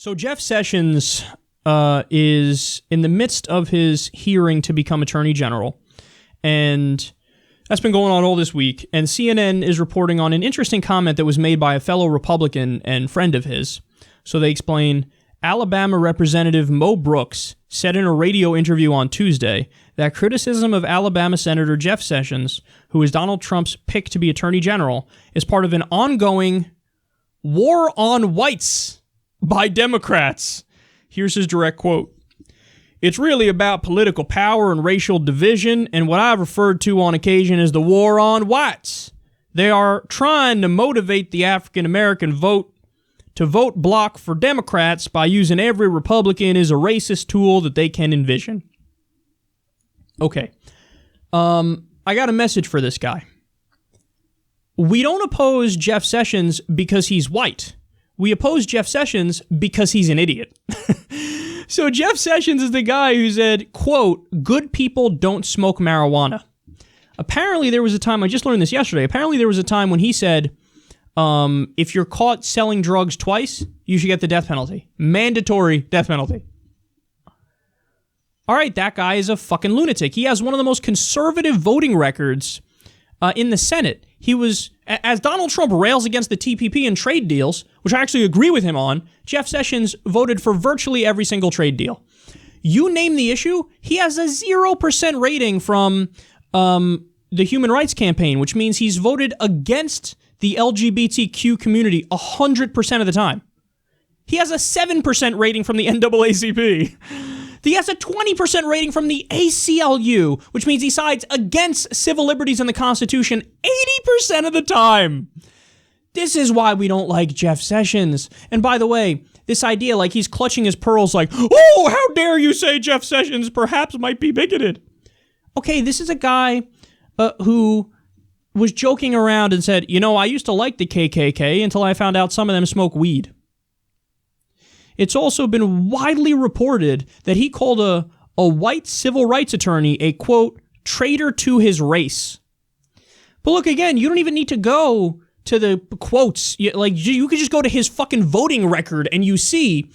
So Jeff Sessions is in the midst of his hearing to become Attorney General, and that's been going on all this week, and CNN is reporting on an interesting comment that was made by a fellow Republican and friend of his. So they explain, Alabama Representative Mo Brooks said in a radio interview on Tuesday that criticism of Alabama Senator Jeff Sessions, who is Donald Trump's pick to be Attorney General, is part of an ongoing war on whites by Democrats. Here's his direct quote. It's really about political power and racial division, and what I've referred to on occasion as the war on whites. They are trying to motivate the African-American vote to vote block for Democrats by using every Republican as a racist tool that they can envision. Okay. I got a message for this guy. We don't oppose Jeff Sessions because he's white. We oppose Jeff Sessions because he's an idiot. So Jeff Sessions is the guy who said, quote, good people don't smoke marijuana. Apparently there was a time, I just learned this yesterday, apparently there was a time when he said, if you're caught selling drugs twice, you should get the death penalty. Mandatory death penalty. All right, that guy is a fucking lunatic. He has one of the most conservative voting records in the Senate. He was, as Donald Trump rails against the TPP and trade deals, which I actually agree with him on, Jeff Sessions voted for virtually every single trade deal. You name the issue, he has a 0% rating from the Human Rights Campaign, which means he's voted against the LGBTQ community 100% of the time. He has a 7% rating from the NAACP. He has a 20% rating from the ACLU, which means he sides against civil liberties and the Constitution 80% of the time. This is why we don't like Jeff Sessions. And by the way, this idea, like he's clutching his pearls like, oh, how dare you say Jeff Sessions perhaps might be bigoted. Okay, this is a guy who was joking around and said, you know, I used to like the KKK until I found out some of them smoke weed. It's also been widely reported that he called a white civil rights attorney a, quote, traitor to his race. But look, again, you don't even need to go to the quotes. Like, you could just go to his fucking voting record and you see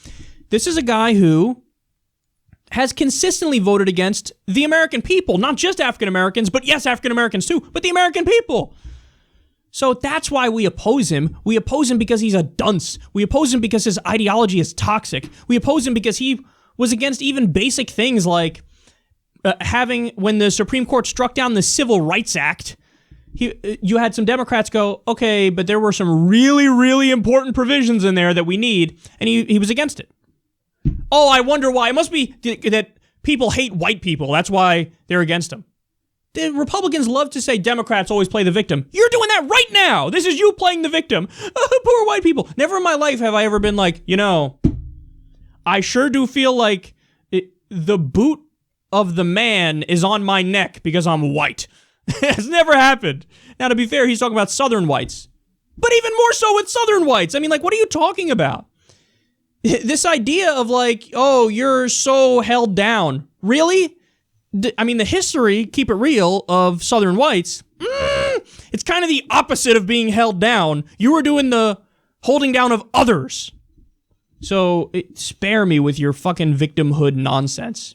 this is a guy who has consistently voted against the American people, not just African Americans, but yes, African Americans too, but the American people. So that's why we oppose him. We oppose him because he's a dunce. We oppose him because his ideology is toxic. We oppose him because he was against even basic things like when the Supreme Court struck down the Civil Rights Act, you had some Democrats go, okay, but there were some really, really important provisions in there that we need, and he was against it. Oh, I wonder why. It must be that people hate white people. That's why they're against him. The Republicans love to say Democrats always play the victim. You're doing that right now. This is you playing the victim. Poor white people. Never in my life have I ever been like, you know, I sure do feel like the boot of the man is on my neck because I'm white. It's never happened. Now, to be fair, he's talking about Southern whites. But even more so with Southern whites. I mean, like, what are you talking about? This idea of like, oh, you're so held down. Really? I mean, the history, keep it real, of Southern whites, it's kind of the opposite of being held down. You were doing the holding down of others. So spare me with your fucking victimhood nonsense.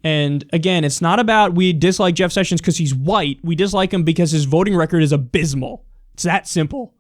And again, it's not about we dislike Jeff Sessions because he's white. We dislike him because his voting record is abysmal. It's that simple.